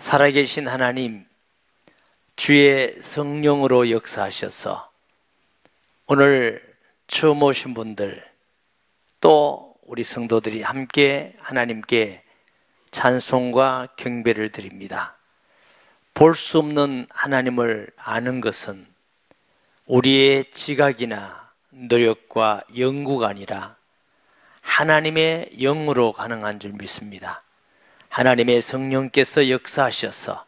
살아계신 하나님, 주의 성령으로 역사하셔서 오늘 처음 오신 분들, 또 우리 성도들이 함께 하나님께 찬송과 경배를 드립니다. 볼 수 없는 하나님을 아는 것은 우리의 지각이나 노력과 연구가 아니라 하나님의 영으로 가능한 줄 믿습니다. 하나님의 성령께서 역사하셔서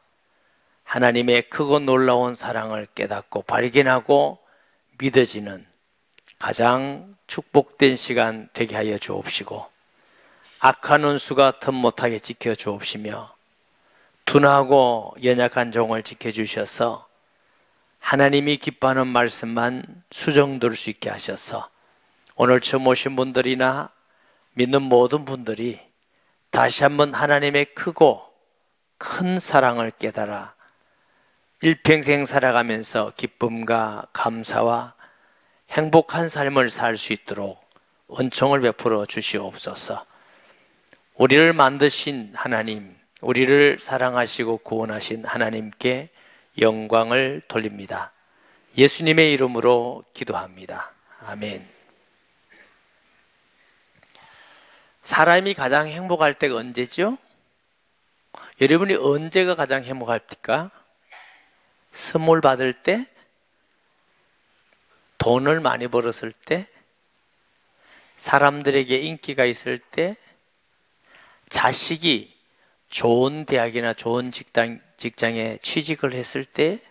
하나님의 크고 놀라운 사랑을 깨닫고 발견하고 믿어지는 가장 축복된 시간 되게 하여 주옵시고, 악한 원수가 틈 못하게 지켜 주옵시며, 둔하고 연약한 종을 지켜주셔서 하나님이 기뻐하는 말씀만 수정될 수 있게 하셔서 오늘 처음 오신 분들이나 믿는 모든 분들이 다시 한번 하나님의 크고 큰 사랑을 깨달아 일평생 살아가면서 기쁨과 감사와 행복한 삶을 살 수 있도록 은총을 베풀어 주시옵소서. 우리를 만드신 하나님, 우리를 사랑하시고 구원하신 하나님께 영광을 돌립니다. 예수님의 이름으로 기도합니다. 아멘. 사람이 가장 행복할 때가 언제죠? 여러분이 언제가 가장 행복합니까? 선물 받을 때? 돈을 많이 벌었을 때? 사람들에게 인기가 있을 때? 자식이 좋은 대학이나 좋은 직장에 취직을 했을 때?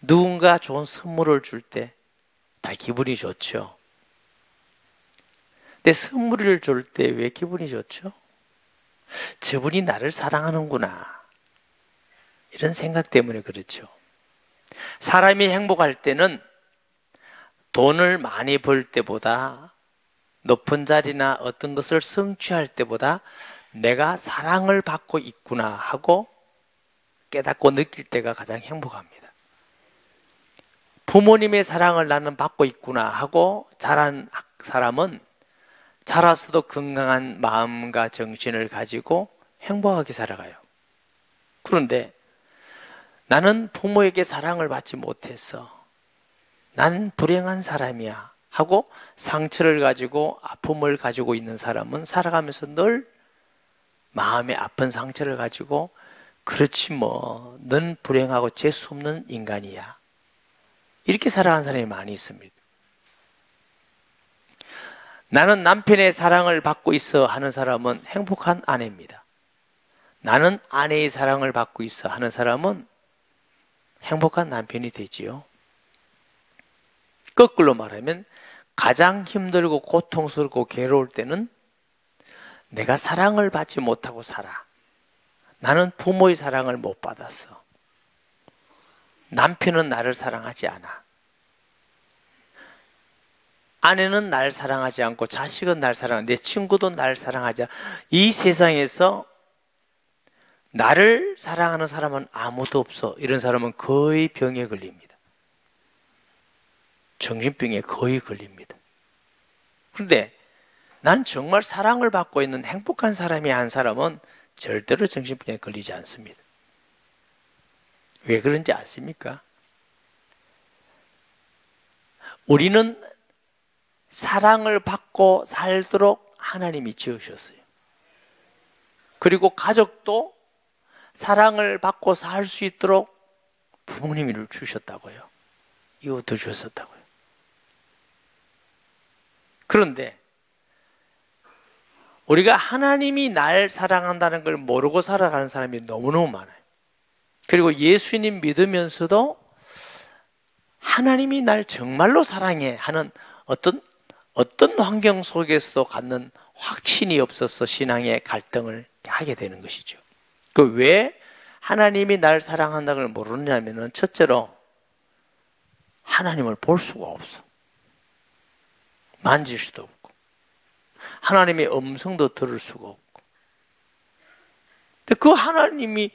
누군가 좋은 선물을 줄 때 다 기분이 좋죠. 근데 선물을 줄 때 왜 기분이 좋죠? 저분이 나를 사랑하는구나, 이런 생각 때문에 그렇죠. 사람이 행복할 때는 돈을 많이 벌 때보다, 높은 자리나 어떤 것을 성취할 때보다 내가 사랑을 받고 있구나 하고 깨닫고 느낄 때가 가장 행복합니다. 부모님의 사랑을 나는 받고 있구나 하고 자란 사람은 자라서도 건강한 마음과 정신을 가지고 행복하게 살아가요. 그런데 나는 부모에게 사랑을 받지 못해서 나는 불행한 사람이야 하고 상처를 가지고 아픔을 가지고 있는 사람은 살아가면서 늘 마음에 아픈 상처를 가지고, 그렇지 뭐, 넌 불행하고 재수 없는 인간이야, 이렇게 살아가는 사람이 많이 있습니다. 나는 남편의 사랑을 받고 있어 하는 사람은 행복한 아내입니다. 나는 아내의 사랑을 받고 있어 하는 사람은 행복한 남편이 되지요. 거꾸로 말하면 가장 힘들고 고통스럽고 괴로울 때는 내가 사랑을 받지 못하고 살아. 나는 부모의 사랑을 못 받았어. 남편은 나를 사랑하지 않아. 아내는 날 사랑하지 않고 자식은 날 사랑하고 내 친구도 날 사랑하지 않아. 이 세상에서 나를 사랑하는 사람은 아무도 없어. 이런 사람은 거의 병에 걸립니다. 정신병에 거의 걸립니다. 그런데 난 정말 사랑을 받고 있는 행복한 사람이 한 사람은 절대로 정신병에 걸리지 않습니다. 왜 그런지 아십니까? 우리는 사랑을 받고 살도록 하나님이 지으셨어요. 그리고 가족도 사랑을 받고 살 수 있도록 부모님이 주셨다고요. 이웃도 주셨다고요. 그런데 우리가 하나님이 날 사랑한다는 걸 모르고 살아가는 사람이 너무너무 많아요. 그리고 예수님 믿으면서도 하나님이 날 정말로 사랑해 하는 어떤 환경 속에서도 갖는 확신이 없어서 신앙의 갈등을 하게 되는 것이죠. 그 왜 하나님이 날 사랑한다는 걸 모르느냐면은, 첫째로 하나님을 볼 수가 없어. 만질 수도 없고 하나님의 음성도 들을 수가 없고. 근데 그 하나님이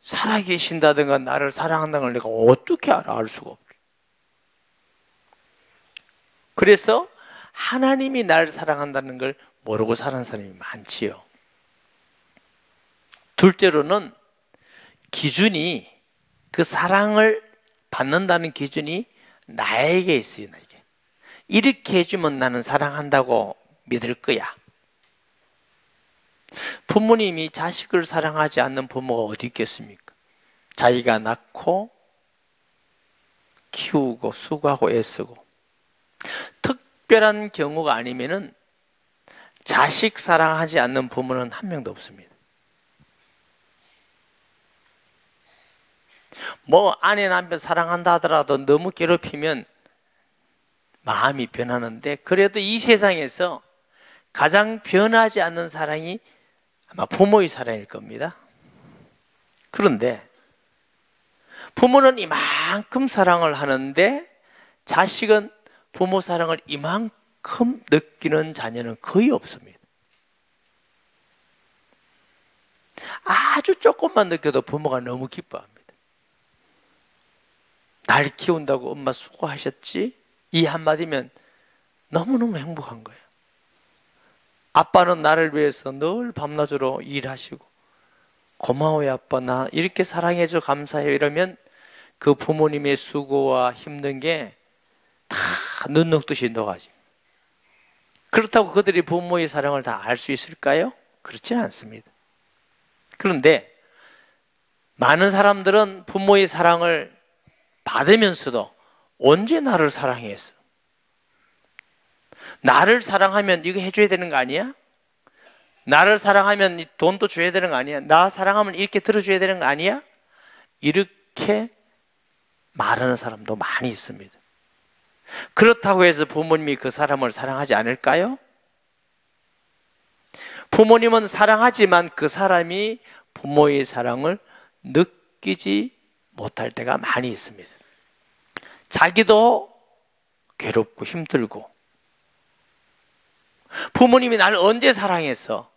살아계신다든가 나를 사랑한다는 걸 내가 어떻게 알아? 알 수가 없어. 그래서 하나님이 나를 사랑한다는 걸 모르고 사는 사람이 많지요. 둘째로는 기준이, 그 사랑을 받는다는 기준이 나에게 있어요. 나에게. 이렇게 해주면 나는 사랑한다고 믿을 거야. 부모님이 자식을 사랑하지 않는 부모가 어디 있겠습니까? 자기가 낳고 키우고 수고하고 애쓰고, 특별한 경우가 아니면은 자식 사랑하지 않는 부모는 한 명도 없습니다. 뭐 아내 남편 사랑한다 하더라도 너무 괴롭히면 마음이 변하는데, 그래도 이 세상에서 가장 변하지 않는 사랑이 아마 부모의 사랑일 겁니다. 그런데 부모는 이만큼 사랑을 하는데 자식은 부모 사랑을 이만큼 느끼는 자녀는 거의 없습니다. 아주 조금만 느껴도 부모가 너무 기뻐합니다. 날 키운다고 엄마 수고하셨지? 이 한마디면 너무너무 행복한 거예요. 아빠는 나를 위해서 늘 밤낮으로 일하시고, 고마워요 아빠, 나 이렇게 사랑해줘 감사해요 이러면 그 부모님의 수고와 힘든 게 다 눈 녹듯이 녹아집니다. 그렇다고 그들이 부모의 사랑을 다 알 수 있을까요? 그렇지는 않습니다. 그런데 많은 사람들은 부모의 사랑을 받으면서도 언제 나를 사랑했어? 나를 사랑하면 이거 해줘야 되는 거 아니야? 나를 사랑하면 돈도 줘야 되는 거 아니야? 나 사랑하면 이렇게 들어줘야 되는 거 아니야? 이렇게 말하는 사람도 많이 있습니다. 그렇다고 해서 부모님이 그 사람을 사랑하지 않을까요? 부모님은 사랑하지만 그 사람이 부모의 사랑을 느끼지 못할 때가 많이 있습니다. 자기도 괴롭고 힘들고, 부모님이 나를 언제 사랑했어?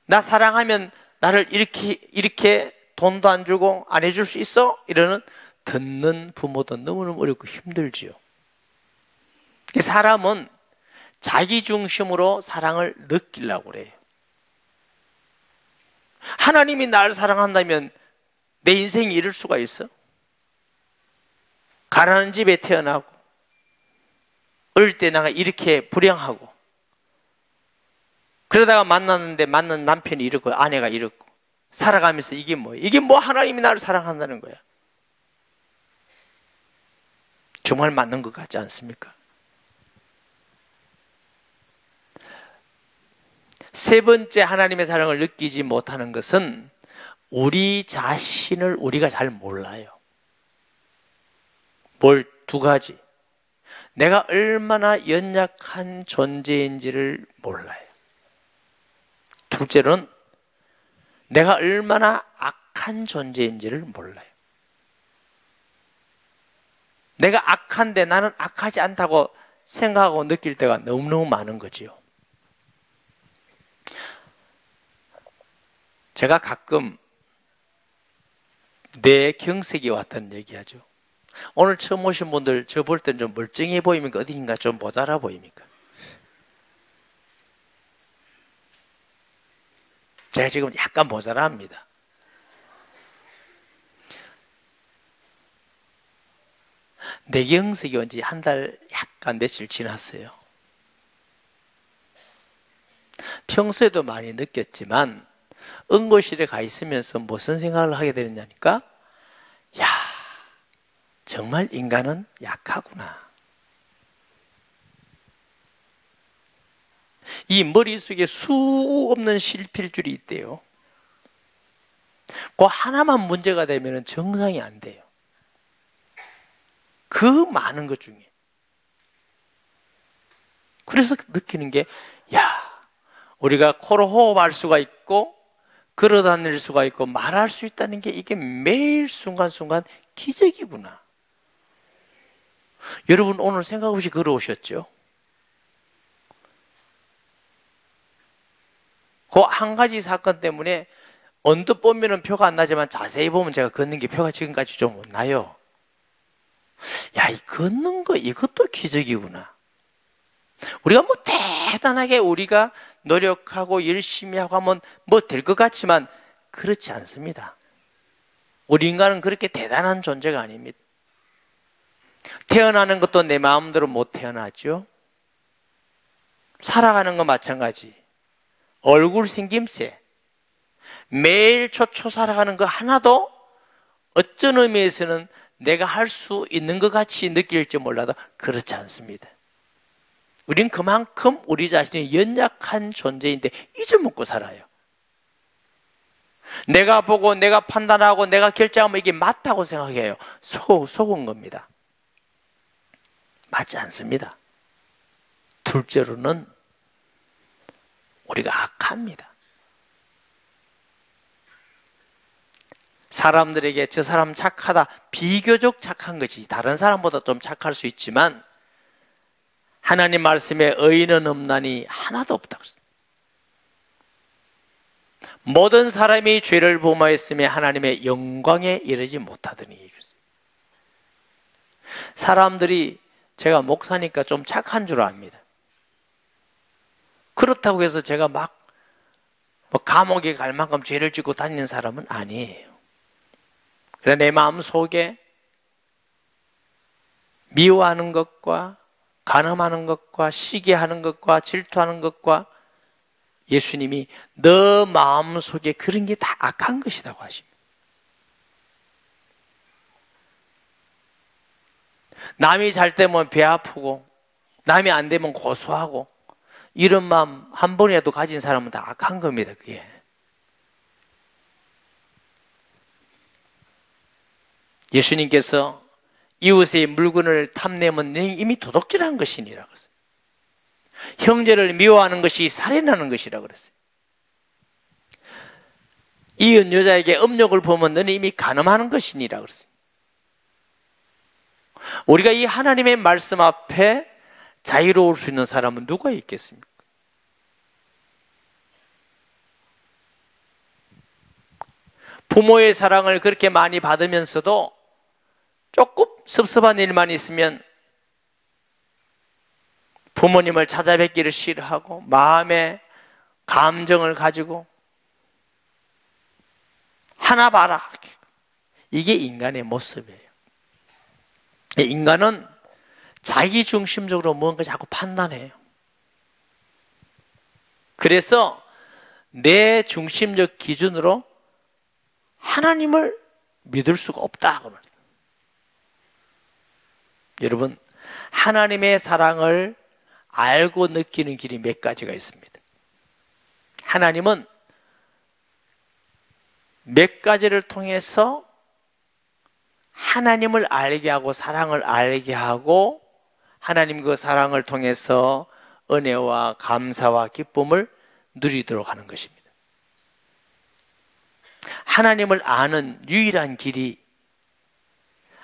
나 사랑하면 나를 이렇게 돈도 안 주고 안 해줄 수 있어? 이러는 듣는 부모도 너무너무 어렵고 힘들지요. 사람은 자기 중심으로 사랑을 느끼려고 그래요. 하나님이 나를 사랑한다면 내 인생이 이럴 수가 있어? 가난한 집에 태어나고, 어릴 때 내가 이렇게 불행하고, 그러다가 만났는데 만난 남편이 이렇고 아내가 이렇고, 살아가면서 이게 뭐예요? 이게 뭐 하나님이 나를 사랑한다는 거야? 정말 맞는 것 같지 않습니까? 세 번째 하나님의 사랑을 느끼지 못하는 것은 우리 자신을 우리가 잘 몰라요. 뭘 두 가지. 내가 얼마나 연약한 존재인지를 몰라요. 둘째로는 내가 얼마나 악한 존재인지를 몰라요. 내가 악한데 나는 악하지 않다고 생각하고 느낄 때가 너무너무 많은 거지요. 제가 가끔 내 경색이 왔다는 얘기하죠. 오늘 처음 오신 분들 저 볼 땐 좀 멀쩡해 보입니까? 어딘가 좀 모자라 보입니까? 제가 지금 약간 모자랍니다. 뇌경색이 온 지 한 달 약간 며칠 지났어요. 평소에도 많이 느꼈지만 응고실에 가 있으면서 무슨 생각을 하게 되느냐니까, 야, 정말 인간은 약하구나. 이 머릿속에 수 없는 실필줄이 있대요. 그 하나만 문제가 되면 정상이 안 돼요. 그 많은 것 중에. 그래서 느끼는 게, 야, 우리가 코로 호흡할 수가 있고 걸어 다닐 수가 있고 말할 수 있다는 게 이게 매일 순간순간 기적이구나. 여러분 오늘 생각 없이 걸어오셨죠? 그 한 가지 사건 때문에 언뜻 보면은 표가 안 나지만 자세히 보면 제가 걷는 게 표가 지금까지 좀 못 나요. 야, 이 걷는 거 이것도 기적이구나. 우리가 뭐 대단하게 우리가 노력하고 열심히 하고 하면 뭐 될 것 같지만 그렇지 않습니다. 우리 인간은 그렇게 대단한 존재가 아닙니다. 태어나는 것도 내 마음대로 못 태어나죠. 살아가는 건 마찬가지. 얼굴 생김새, 매일 초초 살아가는 거 하나도 어쩐 의미에서는 내가 할 수 있는 것 같이 느낄지 몰라도 그렇지 않습니다. 우린 그만큼 우리 자신이 연약한 존재인데 잊어먹고 살아요. 내가 보고 내가 판단하고 내가 결정하면 이게 맞다고 생각해요. 속은 겁니다. 맞지 않습니다. 둘째로는 우리가 악합니다. 사람들에게 저 사람 착하다, 비교적 착한 것이 다른 사람보다 좀 착할 수 있지만 하나님 말씀에 의인은 없나니 하나도 없다 그랬어요. 모든 사람이 죄를 범하였으며 하나님의 영광에 이르지 못하더니 그랬어요. 사람들이 제가 목사니까 좀 착한 줄 압니다. 그렇다고 해서 제가 막 감옥에 갈 만큼 죄를 짓고 다니는 사람은 아니에요. 그래 내 마음 속에 미워하는 것과 간음하는 것과 시기하는 것과 질투하는 것과 예수님이 너 마음 속에 그런 게 다 악한 것이라고 하십니다. 남이 잘 되면 배 아프고 남이 안 되면 고소하고 이런 마음 한 번이라도 가진 사람은 다 악한 겁니다. 그게. 예수님께서 이웃의 물건을 탐내면 이미 도둑질한 것이니라 그랬어요. 형제를 미워하는 것이 살인하는 것이라 그랬어요. 이웃 여자에게 음욕을 보면 너는 이미 간음하는 것이니라 그랬어요. 우리가 이 하나님의 말씀 앞에 자유로울 수 있는 사람은 누가 있겠습니까? 부모의 사랑을 그렇게 많이 받으면서도 조금 섭섭한 일만 있으면 부모님을 찾아뵙기를 싫어하고 마음에 감정을 가지고 하나 봐라. 이게 인간의 모습이에요. 인간은 자기 중심적으로 뭔가 자꾸 판단해요. 그래서 내 중심적 기준으로 하나님을 믿을 수가 없다. 여러분, 하나님의 사랑을 알고 느끼는 길이 몇 가지가 있습니다. 하나님은 몇 가지를 통해서 하나님을 알게 하고 사랑을 알게 하고 하나님 그 사랑을 통해서 은혜와 감사와 기쁨을 누리도록 하는 것입니다. 하나님을 아는 유일한 길이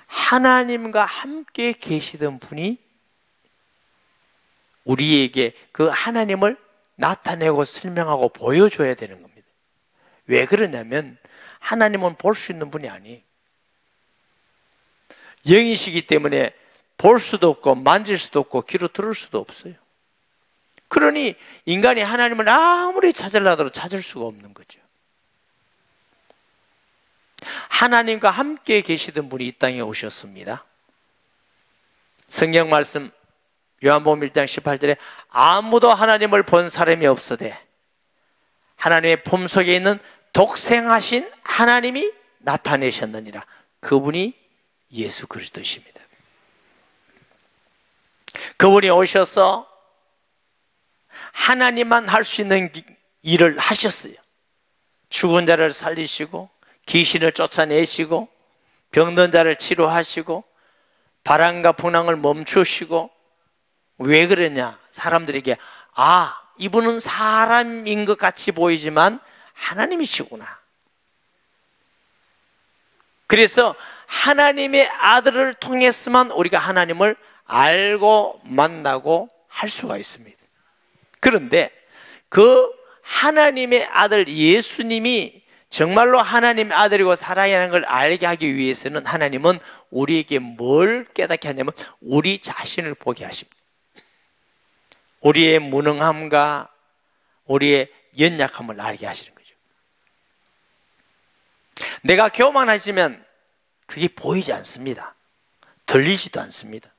하나님과 함께 계시던 분이 우리에게 그 하나님을 나타내고 설명하고 보여줘야 되는 겁니다. 왜 그러냐면 하나님은 볼 수 있는 분이 아니에요. 영이시기 때문에 볼 수도 없고 만질 수도 없고 귀로 들을 수도 없어요. 그러니 인간이 하나님을 아무리 찾으려 하더라도 찾을 수가 없는 거죠. 하나님과 함께 계시던 분이 이 땅에 오셨습니다. 성경 말씀 요한복음 1장 18절에 아무도 하나님을 본 사람이 없으되 하나님의 품속에 있는 독생하신 하나님이 나타내셨느니라. 그분이 예수 그리스도십니다. 그분이 오셔서 하나님만 할 수 있는 일을 하셨어요. 죽은 자를 살리시고 귀신을 쫓아내시고 병든 자를 치료하시고 바람과 풍랑을 멈추시고. 왜 그러냐? 사람들에게 이분은 사람인 것 같이 보이지만 하나님이시구나. 그래서 하나님의 아들을 통해서만 우리가 하나님을 알고 만나고 할 수가 있습니다. 그런데 그 하나님의 아들 예수님이 정말로 하나님의 아들이고 사랑이라는 걸 알게 하기 위해서는 하나님은 우리에게 뭘 깨닫게 하냐면 우리 자신을 보게 하십니다. 우리의 무능함과 우리의 연약함을 알게 하시는 거죠. 내가 교만하시면 그게 보이지 않습니다. 들리지도 않습니다.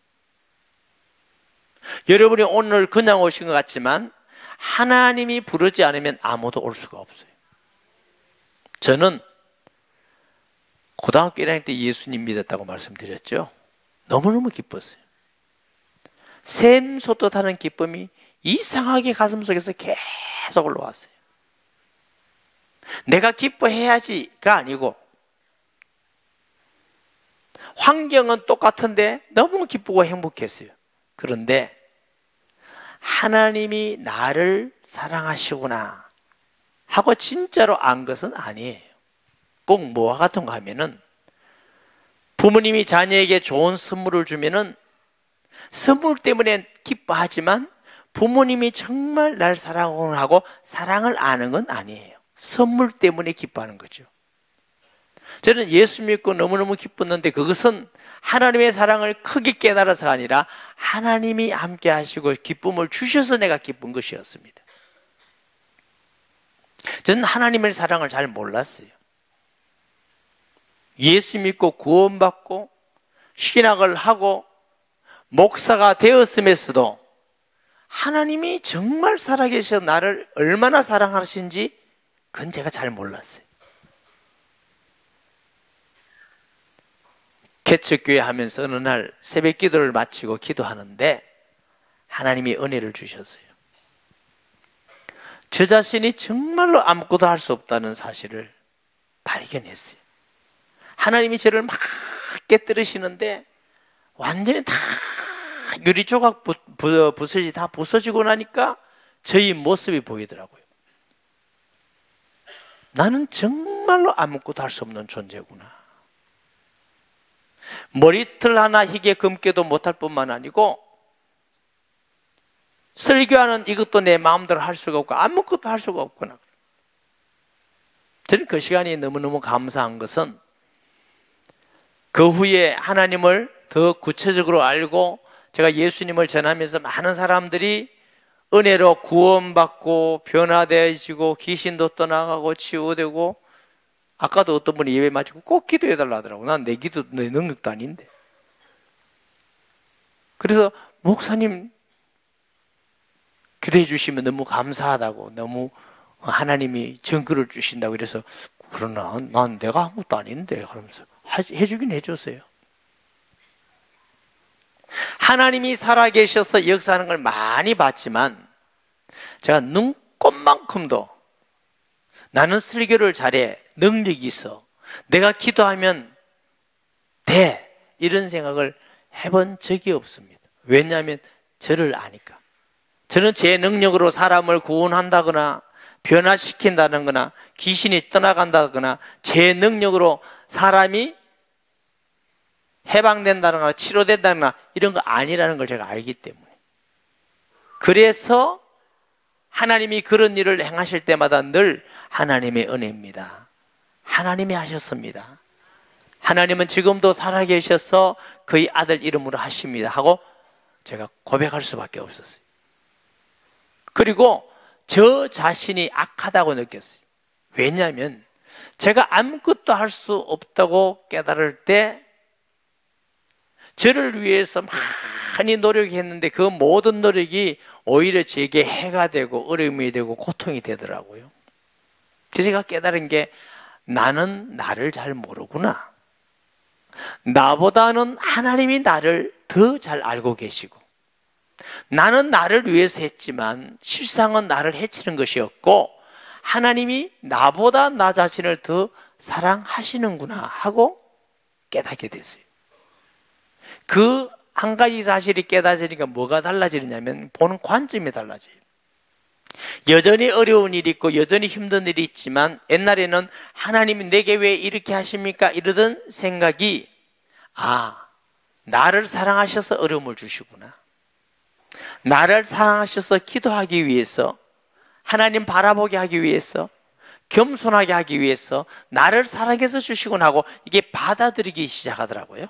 여러분이 오늘 그냥 오신 것 같지만 하나님이 부르지 않으면 아무도 올 수가 없어요. 저는 고등학교 1학년 때 예수님 믿었다고 말씀드렸죠. 너무너무 기뻤어요. 샘솟듯하는 기쁨이 이상하게 가슴속에서 계속 올라왔어요. 내가 기뻐해야지가 아니고 환경은 똑같은데 너무 기쁘고 행복했어요. 그런데 하나님이 나를 사랑하시구나 하고 진짜로 안 것은 아니에요. 꼭 뭐와 같은가 하면은 부모님이 자녀에게 좋은 선물을 주면은 선물 때문에 기뻐하지만 부모님이 정말 날 사랑하고 사랑을 아는 건 아니에요. 선물 때문에 기뻐하는 거죠. 저는 예수 믿고 너무너무 기뻤는데 그것은 하나님의 사랑을 크게 깨달아서가 아니라 하나님이 함께 하시고 기쁨을 주셔서 내가 기쁜 것이었습니다. 저는 하나님의 사랑을 잘 몰랐어요. 예수 믿고 구원받고 신학을 하고 목사가 되었음에서도 하나님이 정말 살아계셔 나를 얼마나 사랑하신지 그건 제가 잘 몰랐어요. 개척교회 하면서 어느 날 새벽 기도를 마치고 기도하는데 하나님이 은혜를 주셨어요. 저 자신이 정말로 아무것도 할 수 없다는 사실을 발견했어요. 하나님이 저를 막 깨뜨리시는데 완전히 다 유리 조각 부서지 다 부서지고 나니까 저희 모습이 보이더라고요. 나는 정말로 아무것도 할 수 없는 존재구나. 머리털 하나 희게 금깨도 못할 뿐만 아니고 설교하는 이것도 내 마음대로 할 수가 없고 아무것도 할 수가 없구나. 저는 그 시간이 너무너무 감사한 것은 그 후에 하나님을 더 구체적으로 알고 제가 예수님을 전하면서 많은 사람들이 은혜로 구원받고 변화되어지고 귀신도 떠나가고 치유되고 아까도 어떤 분이 예배 마치고 꼭 기도해달라 하더라고. 난 내 기도, 내 능력도 아닌데. 그래서 목사님 기도해 주시면 너무 감사하다고 너무 하나님이 증거를 주신다고 그래서 그러나 난 내가 아무것도 아닌데 그러면서 해주긴 해줬어요. 하나님이 살아계셔서 역사하는 걸 많이 봤지만 제가 눈꼽만큼도 나는 설교를 잘해 능력이 있어 내가 기도하면 돼 이런 생각을 해본 적이 없습니다. 왜냐하면 저를 아니까. 저는 제 능력으로 사람을 구원한다거나 변화시킨다거나 귀신이 떠나간다거나 제 능력으로 사람이 해방된다거나 치료된다거나 이런 거 아니라는 걸 제가 알기 때문에 그래서 하나님이 그런 일을 행하실 때마다 늘 하나님의 은혜입니다. 하나님이 하셨습니다. 하나님은 지금도 살아계셔서 그의 아들 이름으로 하십니다 하고 제가 고백할 수밖에 없었어요. 그리고 저 자신이 악하다고 느꼈어요. 왜냐하면 제가 아무것도 할 수 없다고 깨달을 때 저를 위해서 많이 노력했는데 그 모든 노력이 오히려 제게 해가 되고 어려움이 되고 고통이 되더라고요. 그래서 제가 깨달은 게 나는 나를 잘 모르구나. 나보다는 하나님이 나를 더 잘 알고 계시고 나는 나를 위해서 했지만 실상은 나를 해치는 것이었고 하나님이 나보다 나 자신을 더 사랑하시는구나 하고 깨닫게 됐어요. 그 한 가지 사실이 깨닫으니까 뭐가 달라지느냐면 보는 관점이 달라져요. 여전히 어려운 일이 있고 여전히 힘든 일이 있지만 옛날에는 하나님이 내게 왜 이렇게 하십니까? 이러던 생각이 나를 사랑하셔서 어려움을 주시구나. 나를 사랑하셔서 기도하기 위해서 하나님 바라보게 하기 위해서 겸손하게 하기 위해서 나를 사랑해서 주시구나 하고 이게 받아들이기 시작하더라고요.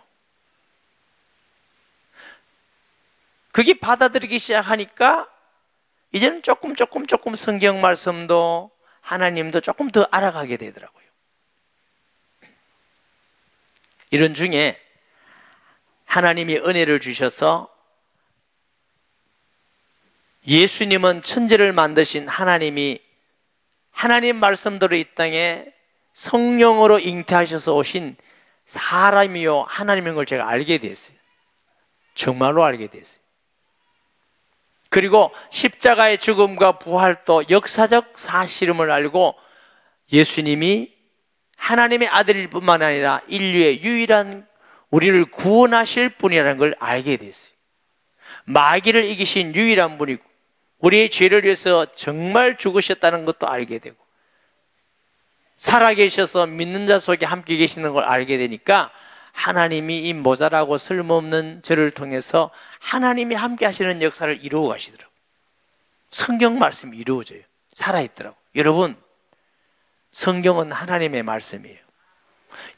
그게 받아들이기 시작하니까 이제는 조금 성경 말씀도 하나님도 조금 더 알아가게 되더라고요. 이런 중에 하나님이 은혜를 주셔서 예수님은 천지를 만드신 하나님이 하나님 말씀대로 이 땅에 성령으로 잉태하셔서 오신 사람이요 하나님인 걸 제가 알게 됐어요. 정말로 알게 됐어요. 그리고 십자가의 죽음과 부활도 역사적 사실임을 알고 예수님이 하나님의 아들일 뿐만 아니라 인류의 유일한 우리를 구원하실 분이라는 걸 알게 됐어요. 마귀를 이기신 유일한 분이고 우리의 죄를 위해서 정말 죽으셨다는 것도 알게 되고 살아계셔서 믿는 자 속에 함께 계시는 걸 알게 되니까 하나님이 이 모자라고 쓸모없는 저를 통해서 하나님이 함께 하시는 역사를 이루어 가시더라고요. 성경 말씀이 이루어져요. 살아있더라고요. 여러분, 성경은 하나님의 말씀이에요.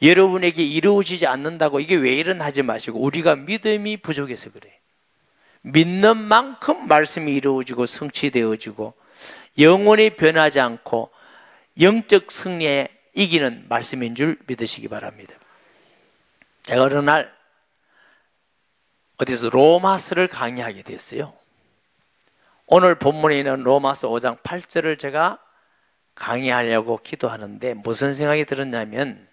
여러분에게 이루어지지 않는다고 이게 왜 이런 하지 마시고 우리가 믿음이 부족해서 그래요. 믿는 만큼 말씀이 이루어지고 성취되어지고 영원히 변하지 않고 영적 승리에 이기는 말씀인 줄 믿으시기 바랍니다. 제가 어느 날 어디서 로마서를 강의하게 됐어요. 오늘 본문에 있는 로마서 5장 8절을 제가 강의하려고 기도하는데 무슨 생각이 들었냐면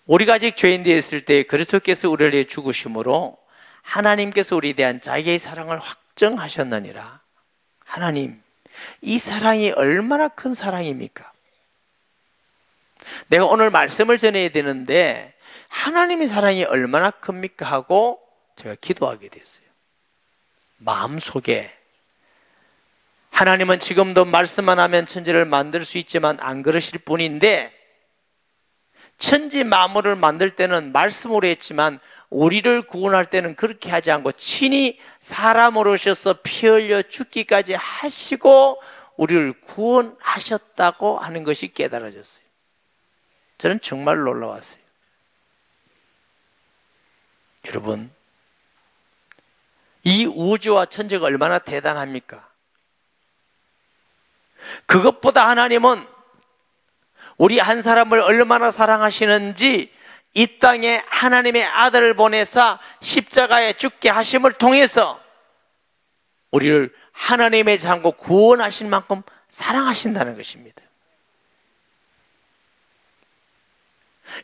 우리가 아직 죄인 되었을 때 그리스도께서 우리를 위해 죽으심으로 하나님께서 우리에 대한 자기의 사랑을 확정하셨느니라. 하나님, 이 사랑이 얼마나 큰 사랑입니까? 내가 오늘 말씀을 전해야 되는데 하나님의 사랑이 얼마나 큽니까? 하고 제가 기도하게 됐어요. 마음속에 하나님은 지금도 말씀만 하면 천지를 만들 수 있지만 안 그러실 분인데 천지 만물을 만들 때는 말씀으로 했지만 우리를 구원할 때는 그렇게 하지 않고 친히 사람으로 오셔서 피 흘려 죽기까지 하시고 우리를 구원하셨다고 하는 것이 깨달아졌어요. 저는 정말 놀라웠어요. 여러분, 이 우주와 천지가 얼마나 대단합니까? 그것보다 하나님은 우리 한 사람을 얼마나 사랑하시는지 이 땅에 하나님의 아들을 보내사 십자가에 죽게 하심을 통해서 우리를 하나님의 자녀로 구원하신 만큼 사랑하신다는 것입니다.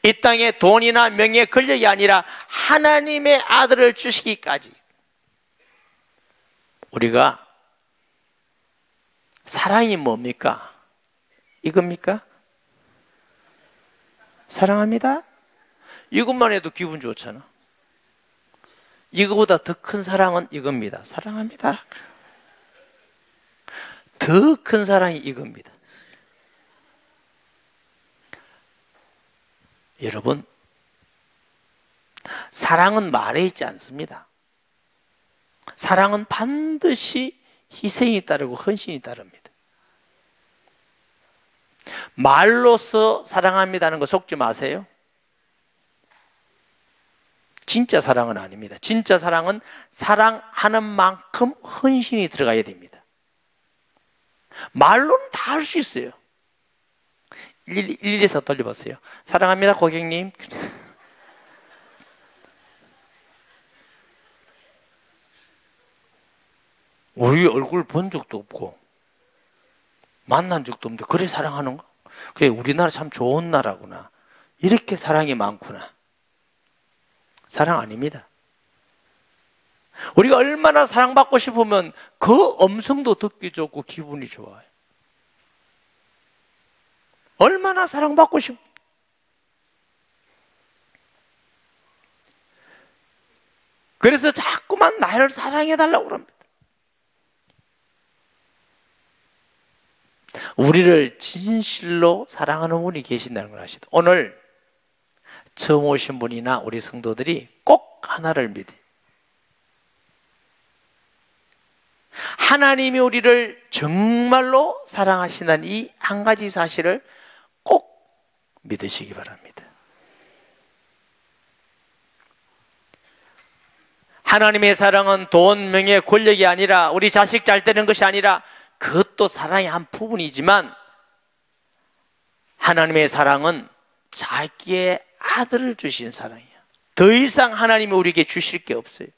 이 땅에 돈이나 명예, 권력이 아니라 하나님의 아들을 주시기까지 우리가 사랑이 뭡니까? 이겁니까? 사랑합니다. 이것만 해도 기분 좋잖아. 이거보다 더 큰 사랑은 이겁니다. 사랑합니다. 더 큰 사랑이 이겁니다. 여러분, 사랑은 말에 있지 않습니다. 사랑은 반드시 희생이 따르고 헌신이 따릅니다. 말로서 사랑합니다는 거 속지 마세요. 진짜 사랑은 아닙니다. 진짜 사랑은 사랑하는 만큼 헌신이 들어가야 됩니다. 말로는 다 할 수 있어요. 일일이서 돌려보세요. 사랑합니다, 고객님. 우리 얼굴 본 적도 없고 만난 적도 없는데 그래 사랑하는가? 그래, 우리나라 참 좋은 나라구나. 이렇게 사랑이 많구나. 사랑 아닙니다. 우리가 얼마나 사랑받고 싶으면 그 음성도 듣기 좋고 기분이 좋아요. 얼마나 사랑받고 그래서 자꾸만 나를 사랑해달라고 합니다. 우리를 진실로 사랑하는 분이 계신다는 걸 아시죠? 오늘 처음 오신 분이나 우리 성도들이 꼭 하나를 믿어요. 하나님이 우리를 정말로 사랑하시는 이 한 가지 사실을 꼭 믿으시기 바랍니다. 하나님의 사랑은 돈, 명예, 권력이 아니라 우리 자식 잘 되는 것이 아니라 그것도 사랑의 한 부분이지만 하나님의 사랑은 자기의 아들을 주신 사랑이야. 더 이상 하나님이 우리에게 주실 게 없어요.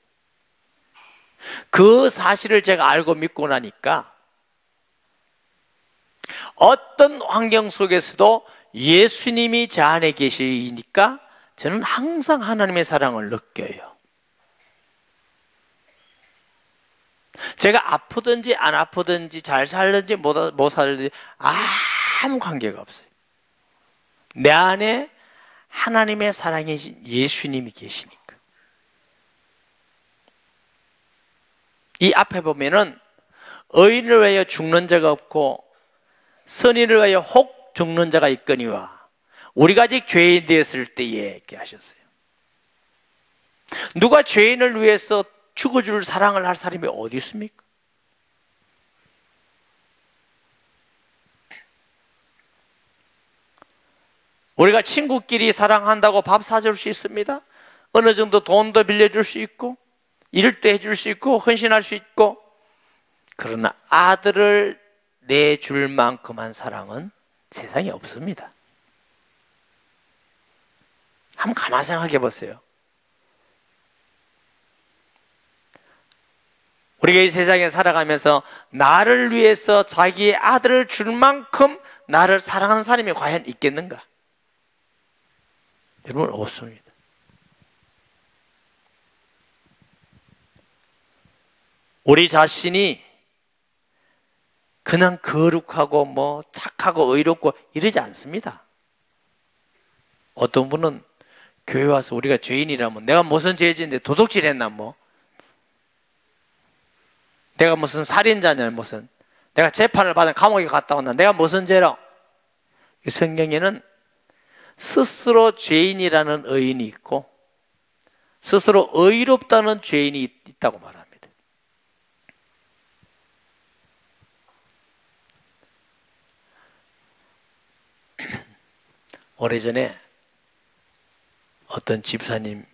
그 사실을 제가 알고 믿고 나니까 어떤 환경 속에서도 예수님이 제 안에 계시니까 저는 항상 하나님의 사랑을 느껴요. 제가 아프든지 안 아프든지 잘 살든지 못 살든지 아무 관계가 없어요. 내 안에 하나님의 사랑이신 예수님이 계시니까. 이 앞에 보면은 의인을 위하여 죽는 자가 없고 선인을 위하여 혹 죽는 자가 있거니와 우리가 아직 죄인 되었을 때에 이렇게 하셨어요. 누가 죄인을 위해서 죽어줄 사랑을 할 사람이 어디 있습니까? 우리가 친구끼리 사랑한다고 밥 사줄 수 있습니다. 어느 정도 돈도 빌려줄 수 있고 일도 해줄 수 있고 헌신할 수 있고, 그러나 아들을 내줄 만큼한 사랑은 세상에 없습니다. 한번 가만 생각해 보세요. 우리가 이 세상에 살아가면서 나를 위해서 자기의 아들을 줄 만큼 나를 사랑하는 사람이 과연 있겠는가? 여러분, 없습니다. 우리 자신이 그냥 거룩하고 착하고 의롭고 이러지 않습니다. 어떤 분은 교회 와서 우리가 죄인이라면 내가 무슨 죄 지었는데 도둑질 했나 내가 무슨 살인자냐 내가 재판을 받은 감옥에 갔다 왔나 내가 무슨 죄라. 이 성경에는 스스로 죄인이라는 의인이 있고 스스로 의롭다는 죄인이 있다고 말합니다. 오래전에 어떤 집사님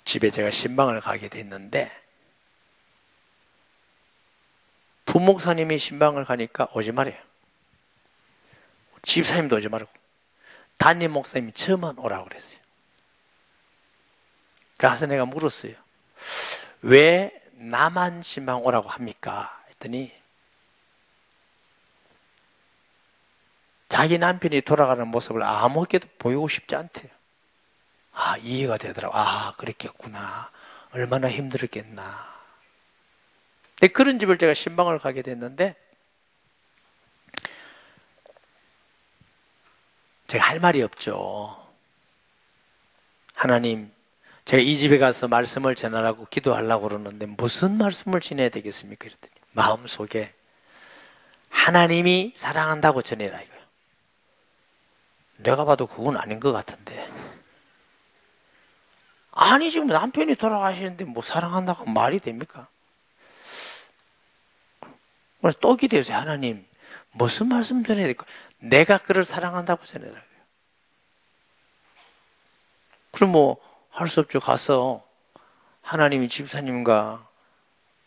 집에 제가 신방을 가게 됐는데 부목사님이 신방을 가니까 오지 말아요. 집사님도 오지 말고 담임 목사님이 저만 오라고 그랬어요. 그래서 내가 물었어요. 왜 나만 신방 오라고 합니까? 했더니 자기 남편이 돌아가는 모습을 아무에게도 보이고 싶지 않대요. 이해가 되더라고. 그랬겠구나. 얼마나 힘들었겠나. 근데 그런 집을 제가 신방을 가게 됐는데 제가 할 말이 없죠. 하나님, 제가 이 집에 가서 말씀을 전하라고 기도하려고 그러는데 무슨 말씀을 전해야 되겠습니까? 그랬더니 마음속에 하나님이 사랑한다고 전해라 이거예요. 내가 봐도 그건 아닌 것 같은데. 아니 지금 남편이 돌아가시는데 사랑한다고 말이 됩니까? 그래서 또 기도했어요. 하나님, 무슨 말씀 전해야 될까? 내가 그를 사랑한다고 전해라. 그럼 할 수 없죠. 가서 하나님이 집사님과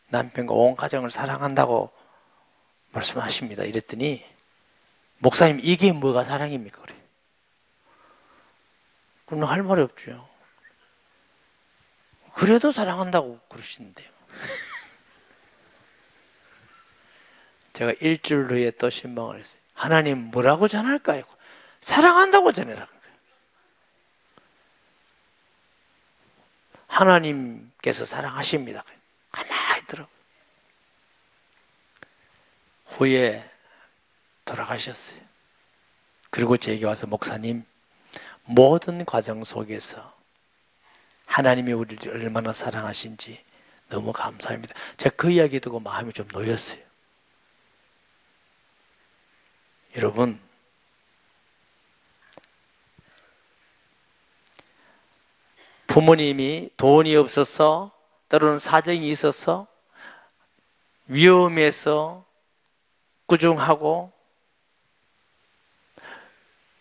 남편과 온 가정을 사랑한다고 말씀하십니다. 이랬더니 목사님, 이게 뭐가 사랑입니까? 그래. 그럼 할 말이 없죠. 그래도 사랑한다고 그러시는데요. 제가 일주일 후에 또 신방을 했어요. 하나님, 뭐라고 전할까요? 사랑한다고 전해라. 하나님께서 사랑하십니다. 가만히 들어. 후에 돌아가셨어요. 그리고 제게 와서 목사님, 모든 과정 속에서 하나님이 우리를 얼마나 사랑하신지 너무 감사합니다. 제가 그 이야기 듣고 마음이 좀 놓였어요. 여러분, 부모님이 돈이 없어서 때로는 사정이 있어서 위험해서 꾸중하고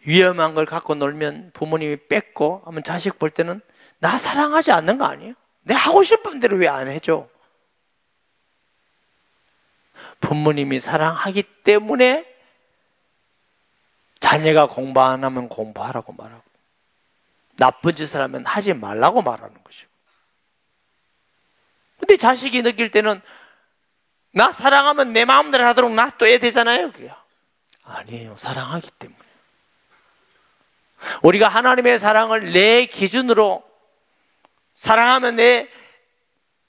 위험한 걸 갖고 놀면 부모님이 뺏고 하면 자식 볼 때는 나 사랑하지 않는 거 아니에요? 내가 하고 싶은 대로 왜 안 해줘? 부모님이 사랑하기 때문에 자녀가 공부 안 하면 공부하라고 말하고 나쁜 짓을 하면 하지 말라고 말하는 거죠. 근데 자식이 느낄 때는 나 사랑하면 내 마음대로 하도록 놔둬야 되잖아요. 그게 아니에요. 사랑하기 때문에. 우리가 하나님의 사랑을 내 기준으로 사랑하면 내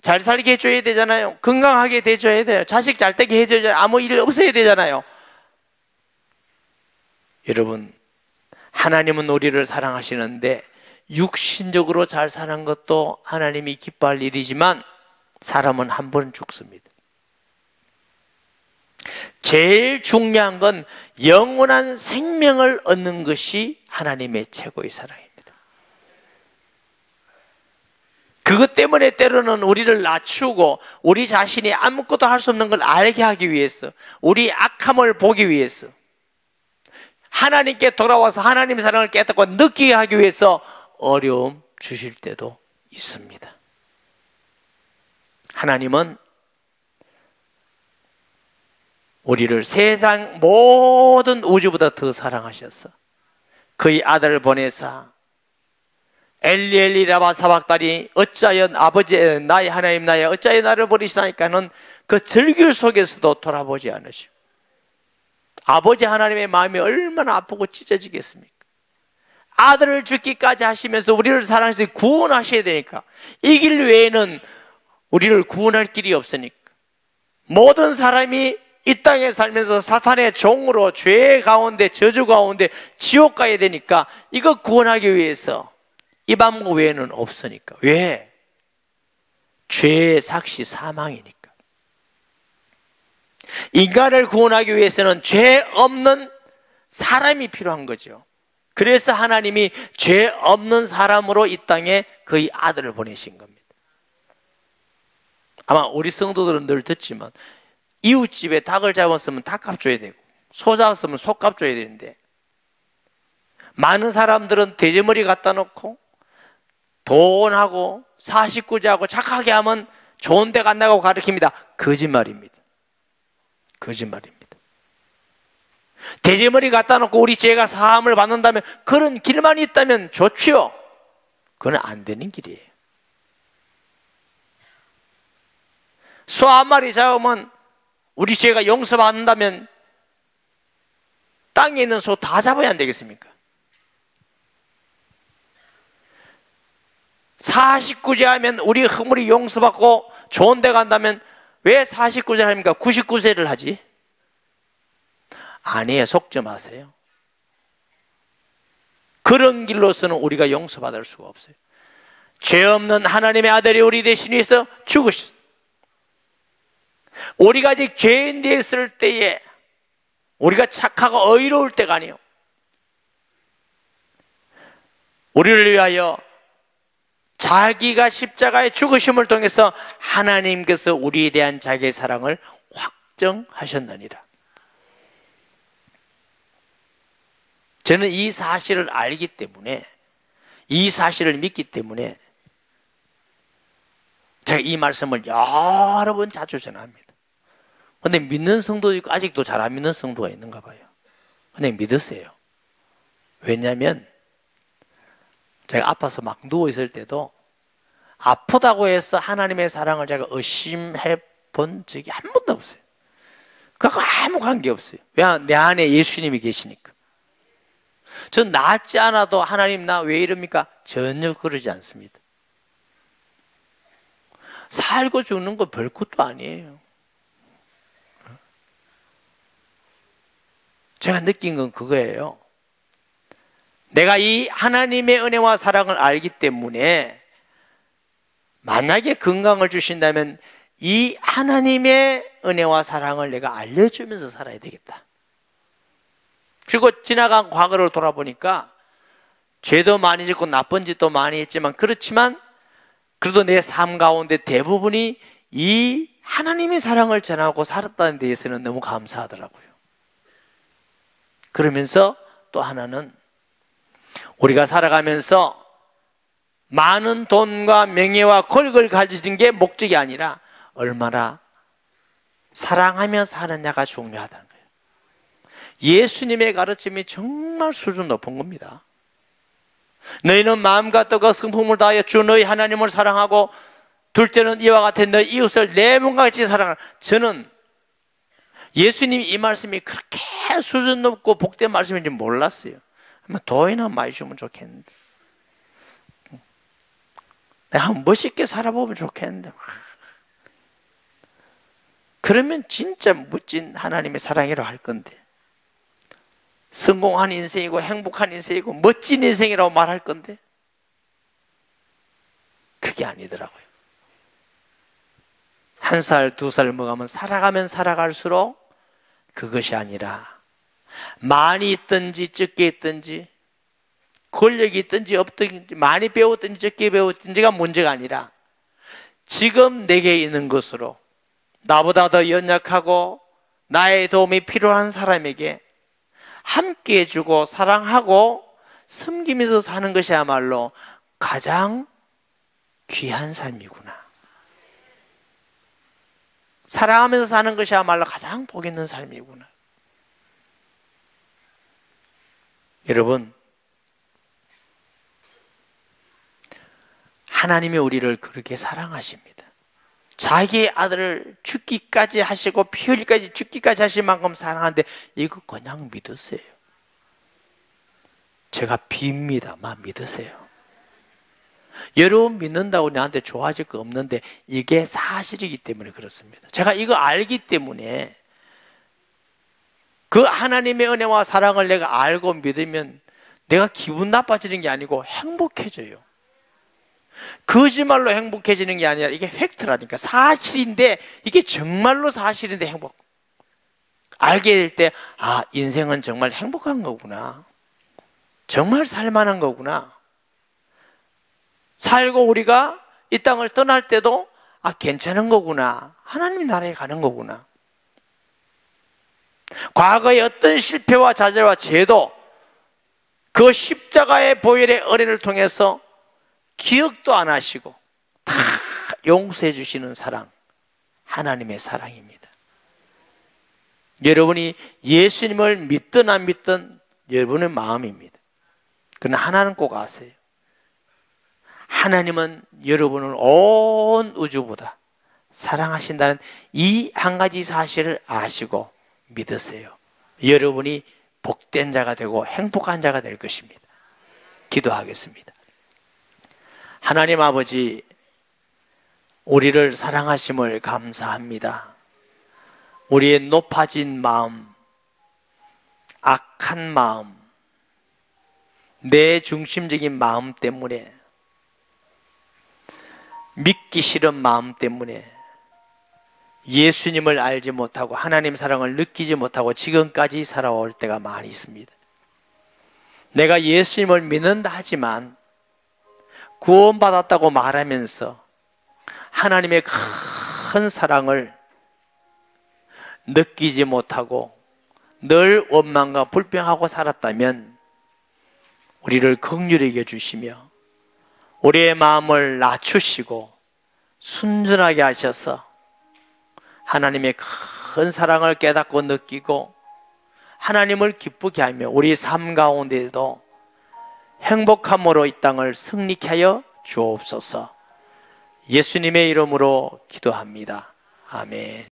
잘 살게 해줘야 되잖아요. 건강하게 해줘야 돼요. 자식 잘 되게 해줘야 되잖아요. 아무 일 없어야 되잖아요. 여러분, 하나님은 우리를 사랑하시는데 육신적으로 잘 사는 것도 하나님이 기뻐할 일이지만 사람은 한 번 죽습니다. 제일 중요한 건 영원한 생명을 얻는 것이 하나님의 최고의 사랑입니다. 그것 때문에 때로는 우리를 낮추고 우리 자신이 아무것도 할 수 없는 걸 알게 하기 위해서, 우리 악함을 보기 위해서, 하나님께 돌아와서 하나님의 사랑을 깨닫고 느끼게 하기 위해서 어려움 주실 때도 있습니다. 하나님은 우리를 세상 모든 우주보다 더 사랑하셔서 그의 아들을 보내사 엘리 엘리 라마 사박다니 어찌하여 아버지 나의 하나님 나의 어찌하여 나를 버리시나니까는 그 절규 속에서도 돌아보지 않으시고, 아버지 하나님의 마음이 얼마나 아프고 찢어지겠습니까? 아들을 죽기까지 하시면서 우리를 사랑해서 구원하셔야 되니까, 이 길 외에는 우리를 구원할 길이 없으니까 모든 사람이 이 땅에 살면서 사탄의 종으로 죄 가운데 저주 가운데 지옥 가야 되니까 이거 구원하기 위해서 이 방법 외에는 없으니까. 왜? 죄의 삭시 사망이니까. 인간을 구원하기 위해서는 죄 없는 사람이 필요한 거죠. 그래서 하나님이 죄 없는 사람으로 이 땅에 그의 아들을 보내신 겁니다. 아마 우리 성도들은 늘 듣지만 이웃집에 닭을 잡았으면 닭값 줘야 되고 소 잡았으면 소값 줘야 되는데, 많은 사람들은 돼지머리 갖다 놓고 돈하고 사십구제하고 착하게 하면 좋은 데 간다고 가르칩니다. 거짓말입니다. 거짓말입니다. 돼지머리 갖다 놓고 우리 죄가 사함을 받는다면, 그런 길만 있다면 좋지요. 그건 안 되는 길이에요. 소 한 마리 잡으면 우리 죄가 용서받는다면 땅에 있는 소 다 잡아야 안 되겠습니까? 49제 하면 우리 허물이 용서받고 좋은 데 간다면 왜 49제를 합니까? 99세를 하지? 아니에요. 속지 마세요. 그런 길로서는 우리가 용서받을 수가 없어요. 죄 없는 하나님의 아들이 우리 대신 위해서 죽으셨어요. 우리가 아직 죄인 되었을 때에, 우리가 착하고 의로울 때가 아니에요. 우리를 위하여 자기가 십자가의 죽으심을 통해서 하나님께서 우리에 대한 자기의 사랑을 확정하셨느니라. 저는 이 사실을 알기 때문에, 이 사실을 믿기 때문에 제가 이 말씀을 여러 번 자주 전합니다. 근데 믿는 성도도 있고 아직도 잘 안 믿는 성도가 있는가 봐요. 근데 믿으세요. 왜냐하면 제가 아파서 막 누워있을 때도 아프다고 해서 하나님의 사랑을 제가 의심해 본 적이 한 번도 없어요. 그거 아무 관계없어요. 왜? 내 안에 예수님이 계시니까. 전 낫지 않아도 하나님 나 왜 이럽니까? 전혀 그러지 않습니다. 살고 죽는 거 별것도 아니에요. 제가 느낀 건 그거예요. 내가 이 하나님의 은혜와 사랑을 알기 때문에 만약에 건강을 주신다면 이 하나님의 은혜와 사랑을 내가 알려주면서 살아야 되겠다. 그리고 지나간 과거를 돌아보니까 죄도 많이 짓고 나쁜 짓도 많이 했지만, 그렇지만 그래도 내 삶 가운데 대부분이 이 하나님의 사랑을 전하고 살았다는 데에서는 너무 감사하더라고요. 그러면서 또 하나는, 우리가 살아가면서 많은 돈과 명예와 권력을 가지는 게 목적이 아니라 얼마나 사랑하며 사느냐가 중요하다는 거예요. 예수님의 가르침이 정말 수준 높은 겁니다. 너희는 마음과 뜻과 성품을 다하여 주 너희 하나님을 사랑하고 둘째는 이와 같아 너희 이웃을 내 몸과 같이 사랑하라. 저는 예수님이 이 말씀이 그렇게 수준 높고 복된 말씀인지 몰랐어요. 아마 도의나 많이 주면 좋겠는데, 내가 한번 멋있게 살아보면 좋겠는데, 그러면 진짜 멋진 하나님의 사랑이라고 할 건데, 성공한 인생이고 행복한 인생이고 멋진 인생이라고 말할 건데 그게 아니더라고요. 1살, 2살 먹으면 살아가면 살아갈수록 그것이 아니라 많이 있든지 적게 있든지 권력이 있든지 없든지 많이 배웠든지 적게 배웠든지가 문제가 아니라 지금 내게 있는 것으로 나보다 더 연약하고 나의 도움이 필요한 사람에게 함께 해주고 사랑하고 섬기면서 사는 것이야말로 가장 귀한 삶이구나. 사랑하면서 사는 것이야말로 가장 복 있는 삶이구나. 여러분, 하나님이 우리를 그렇게 사랑하십니다. 자기의 아들을 죽기까지 하시고 피 흘리까지 죽기까지 하실 만큼 사랑하는데 이거 그냥 믿으세요. 제가 빕니다만 믿으세요. 여러분 믿는다고 나한테 좋아질 거 없는데 이게 사실이기 때문에 그렇습니다. 제가 이거 알기 때문에 그 하나님의 은혜와 사랑을 내가 알고 믿으면 내가 기분 나빠지는 게 아니고 행복해져요. 거짓말로 행복해지는 게 아니라 이게 팩트라니까. 사실인데 이게 정말로 사실인데 행복. 알게 될 때 아, 인생은 정말 행복한 거구나. 정말 살만한 거구나. 살고 우리가 이 땅을 떠날 때도 아, 괜찮은 거구나. 하나님 나라에 가는 거구나. 과거의 어떤 실패와 좌절과 죄도 그 십자가의 보혈의 은혜를 통해서 기억도 안 하시고 다 용서해 주시는 사랑, 하나님의 사랑입니다. 여러분이 예수님을 믿든 안 믿든 여러분의 마음입니다. 그러나 하나는 꼭 아세요. 하나님은 여러분을 온 우주보다 사랑하신다는 이 한 가지 사실을 아시고 믿으세요. 여러분이 복된 자가 되고 행복한 자가 될 것입니다. 기도하겠습니다. 하나님 아버지, 우리를 사랑하심을 감사합니다. 우리의 높아진 마음, 악한 마음, 내 중심적인 마음 때문에, 믿기 싫은 마음 때문에 예수님을 알지 못하고 하나님 사랑을 느끼지 못하고 지금까지 살아올 때가 많이 있습니다. 내가 예수님을 믿는다 하지만 구원받았다고 말하면서 하나님의 큰 사랑을 느끼지 못하고 늘 원망과 불평하고 살았다면 우리를 긍휼히 여겨주시며 우리의 마음을 낮추시고 순전하게 하셔서 하나님의 큰 사랑을 깨닫고 느끼고 하나님을 기쁘게 하며 우리 삶 가운데에도 행복함으로 이 땅을 승리케 하여 주옵소서. 예수님의 이름으로 기도합니다. 아멘.